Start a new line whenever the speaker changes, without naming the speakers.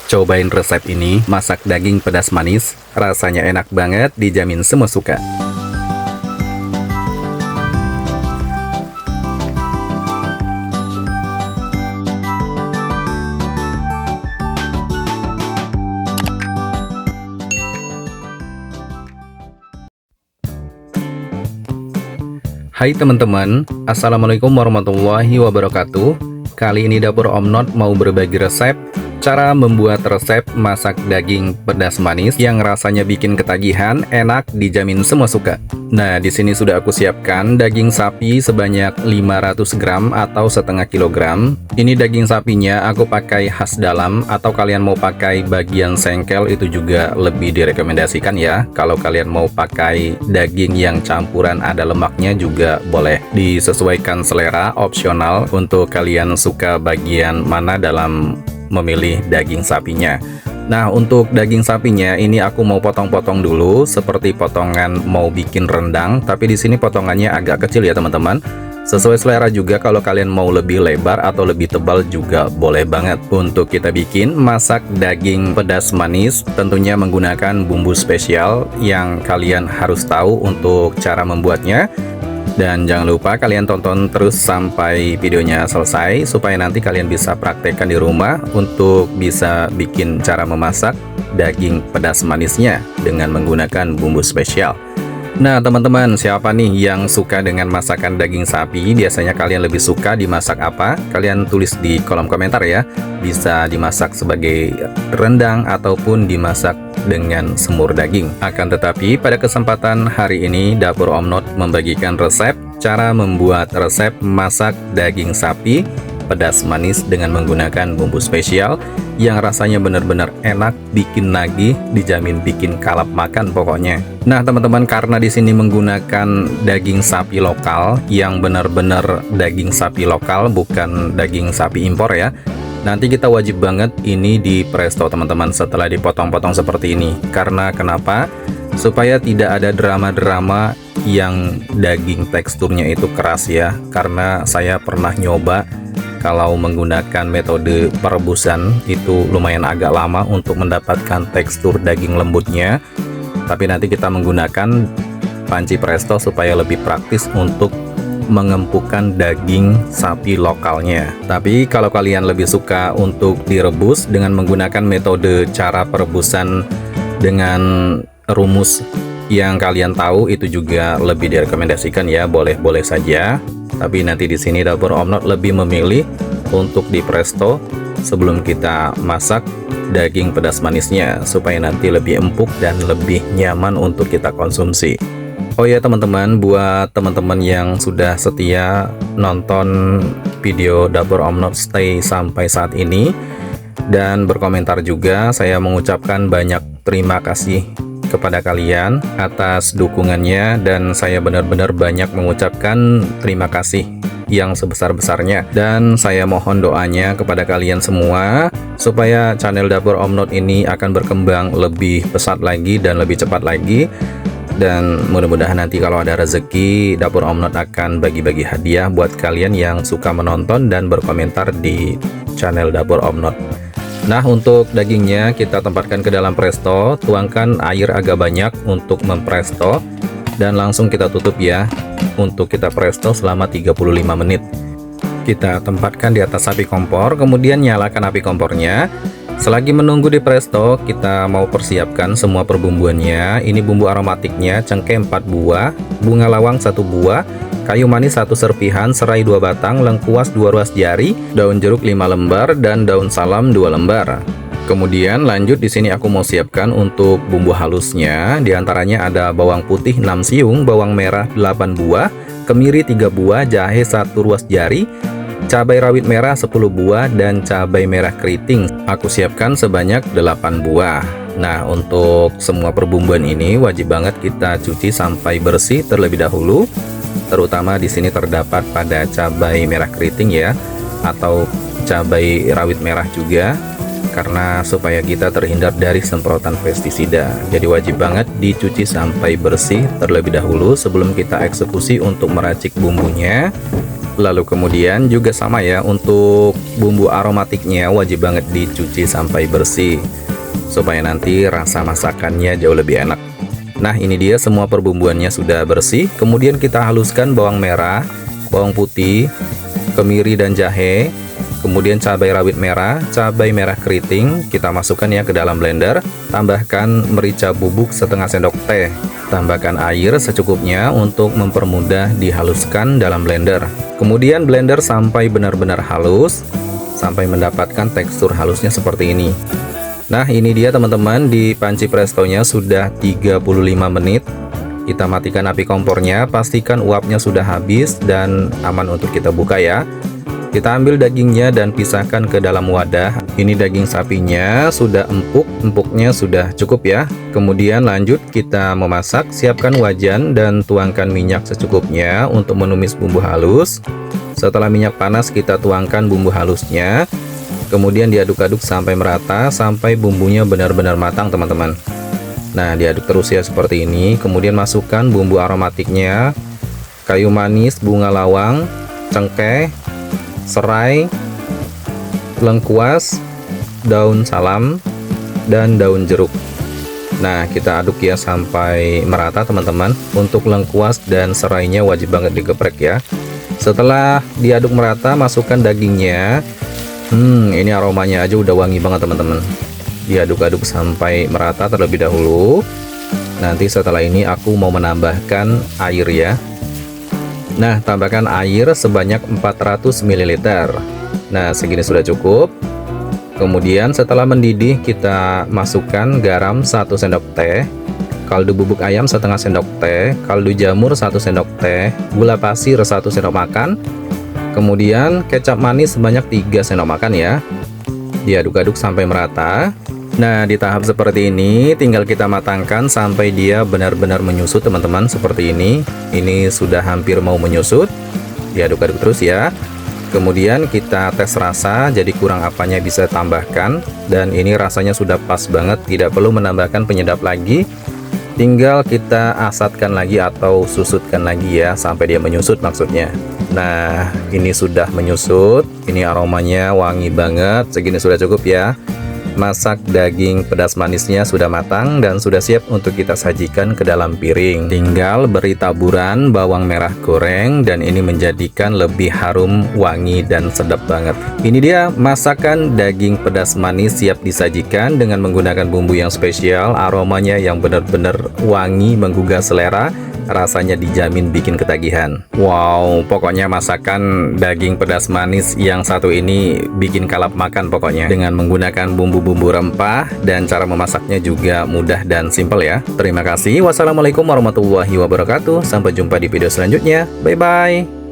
Cobain resep ini, masak daging pedas manis, rasanya enak banget, dijamin semua suka. Hai teman-teman, Assalamualaikum warahmatullahi wabarakatuh. Kali ini Dapur Om Not mau berbagi resep cara membuat resep masak daging pedas manis yang rasanya bikin ketagihan, enak, dijamin semua suka. Nah, di sini sudah aku siapkan daging sapi sebanyak 500 gram atau setengah kilogram. Ini daging sapinya aku pakai khas dalam, atau kalian mau pakai bagian sengkel itu juga lebih direkomendasikan ya. Kalau kalian mau pakai daging yang campuran ada lemaknya juga boleh. Disesuaikan selera, opsional untuk kalian suka bagian mana dalam memilih daging sapinya. Nah, untuk daging sapinya ini aku mau potong-potong dulu seperti potongan mau bikin rendang, tapi di sini potongannya agak kecil ya teman-teman. Sesuai selera juga, kalau kalian mau lebih lebar atau lebih tebal juga boleh banget. Untuk kita bikin masak daging pedas manis, tentunya menggunakan bumbu spesial yang kalian harus tahu untuk cara membuatnya. Dan jangan lupa kalian tonton terus sampai videonya selesai supaya nanti kalian bisa praktekkan di rumah untuk bisa bikin cara memasak daging pedas manisnya dengan menggunakan bumbu spesial. Nah teman-teman, siapa nih yang suka dengan masakan daging sapi? Biasanya kalian lebih suka dimasak apa? Kalian tulis di kolom komentar ya. Bisa dimasak sebagai rendang ataupun dimasak dengan semur daging. Akan tetapi pada kesempatan hari ini Dapur Om Not membagikan resep cara membuat resep masak daging sapi pedas manis dengan menggunakan bumbu spesial yang rasanya benar-benar enak, bikin nagih, dijamin bikin kalap makan pokoknya. Nah teman-teman, karena di sini menggunakan daging sapi lokal yang benar-benar daging sapi lokal, bukan daging sapi impor ya. Nanti kita wajib banget ini di presto teman-teman setelah dipotong-potong seperti ini. Karena kenapa? Supaya tidak ada drama-drama yang daging teksturnya itu keras ya. Karena saya pernah nyoba kalau menggunakan metode perebusan itu lumayan agak lama untuk mendapatkan tekstur daging lembutnya. Tapi nanti kita menggunakan panci presto supaya lebih praktis untuk mengempukkan daging sapi lokalnya. Tapi kalau kalian lebih suka untuk direbus dengan menggunakan metode cara perebusan dengan rumus yang kalian tahu, itu juga lebih direkomendasikan ya, boleh-boleh saja. Tapi nanti di sini Dapur Om Not lebih memilih untuk di presto sebelum kita masak daging pedas manisnya supaya nanti lebih empuk dan lebih nyaman untuk kita konsumsi. Oh ya teman-teman, buat teman-teman yang sudah setia nonton video Dapur Om Not stay sampai saat ini dan berkomentar juga, saya mengucapkan banyak terima kasih kepada kalian atas dukungannya, dan saya benar-benar banyak mengucapkan terima kasih yang sebesar-besarnya. Dan saya mohon doanya kepada kalian semua supaya channel Dapur Om Not ini akan berkembang lebih pesat lagi dan lebih cepat lagi. Dan mudah-mudahan nanti kalau ada rezeki, Dapur Om Not akan bagi-bagi hadiah buat kalian yang suka menonton dan berkomentar di channel Dapur Om Not. Nah, untuk dagingnya kita tempatkan ke dalam presto, tuangkan air agak banyak untuk mempresto, dan langsung kita tutup ya, untuk kita presto selama 35 menit. Kita tempatkan di atas api kompor, kemudian nyalakan api kompornya. Selagi menunggu di presto, kita mau persiapkan semua perbumbuannya. Ini bumbu aromatiknya, cengkeh 4 buah, bunga lawang 1 buah, kayu manis 1 serpihan, serai 2 batang, lengkuas 2 ruas jari, daun jeruk 5 lembar, dan daun salam 2 lembar. Kemudian lanjut di sini aku mau siapkan untuk bumbu halusnya. Di antaranya ada bawang putih 6 siung, bawang merah 8 buah, kemiri 3 buah, jahe 1 ruas jari, cabai rawit merah 10 buah, dan cabai merah keriting aku siapkan sebanyak 8 buah. Nah, untuk semua perbumbuan ini wajib banget kita cuci sampai bersih terlebih dahulu. Terutama di sini terdapat pada cabai merah keriting ya, atau cabai rawit merah juga, karena supaya kita terhindar dari semprotan pestisida. Jadi wajib banget dicuci sampai bersih terlebih dahulu sebelum kita eksekusi untuk meracik bumbunya. Lalu kemudian juga sama ya, untuk bumbu aromatiknya wajib banget dicuci sampai bersih supaya nanti rasa masakannya jauh lebih enak. Nah, ini dia semua perbumbuannya sudah bersih. Kemudian kita haluskan bawang merah, bawang putih, kemiri dan jahe. Kemudian cabai rawit merah, cabai merah keriting kita masukkan ya ke dalam blender. Tambahkan merica bubuk setengah sendok teh. Tambahkan air secukupnya untuk mempermudah dihaluskan dalam blender. Kemudian blender sampai benar-benar halus, sampai mendapatkan tekstur halusnya seperti ini. Nah, ini dia teman-teman, di panci prestonya sudah 35 menit. Kita matikan api kompornya, pastikan uapnya sudah habis dan aman untuk kita buka ya. Kita ambil dagingnya dan pisahkan ke dalam wadah. Ini daging sapinya sudah empuk, empuknya sudah cukup ya. Kemudian lanjut kita memasak. Siapkan wajan dan tuangkan minyak secukupnya untuk menumis bumbu halus. Setelah minyak panas, kita tuangkan bumbu halusnya. Kemudian diaduk-aduk sampai merata, sampai bumbunya benar-benar matang teman-teman. Nah, diaduk terus ya seperti ini. Kemudian masukkan bumbu aromatiknya, kayu manis, bunga lawang, cengkeh, serai, lengkuas, daun salam, dan daun jeruk. Nah, kita aduk ya sampai merata teman-teman. Untuk lengkuas dan serainya wajib banget digeprek ya. Setelah diaduk merata, masukkan dagingnya. Ini aromanya aja udah wangi banget teman-teman. Diaduk-aduk sampai merata terlebih dahulu. Nanti setelah ini aku mau menambahkan air ya. Nah, tambahkan air sebanyak 400 ml. Nah, segini sudah cukup. Kemudian setelah mendidih, kita masukkan garam 1 sendok teh, kaldu bubuk ayam setengah sendok teh, kaldu jamur 1 sendok teh, gula pasir 1 sendok makan, kemudian kecap manis sebanyak 3 sendok makan ya. Diaduk-aduk sampai merata. Nah, di tahap seperti ini tinggal kita matangkan sampai dia benar-benar menyusut teman-teman, seperti ini. Ini sudah hampir mau menyusut. Diaduk-aduk terus ya. Kemudian kita tes rasa, jadi kurang apanya bisa tambahkan. Dan ini rasanya sudah pas banget, tidak perlu menambahkan penyedap lagi. Tinggal kita asatkan lagi atau susutkan lagi ya, sampai dia menyusut maksudnya. Nah, ini sudah menyusut. Ini aromanya wangi banget. Segini sudah cukup ya. Masak daging pedas manisnya sudah matang dan sudah siap untuk kita sajikan ke dalam piring. Tinggal beri taburan bawang merah goreng dan ini menjadikan lebih harum, wangi, dan sedap banget. Ini dia masakan daging pedas manis siap disajikan dengan menggunakan bumbu yang spesial. Aromanya yang benar-benar wangi, menggugah selera. Rasanya dijamin bikin ketagihan. Wow, pokoknya masakan daging pedas manis yang satu ini bikin kalap makan pokoknya. Dengan menggunakan bumbu-bumbu rempah dan cara memasaknya juga mudah dan simpel ya. Terima kasih. Wassalamualaikum warahmatullahi wabarakatuh. Sampai jumpa di video selanjutnya. Bye-bye.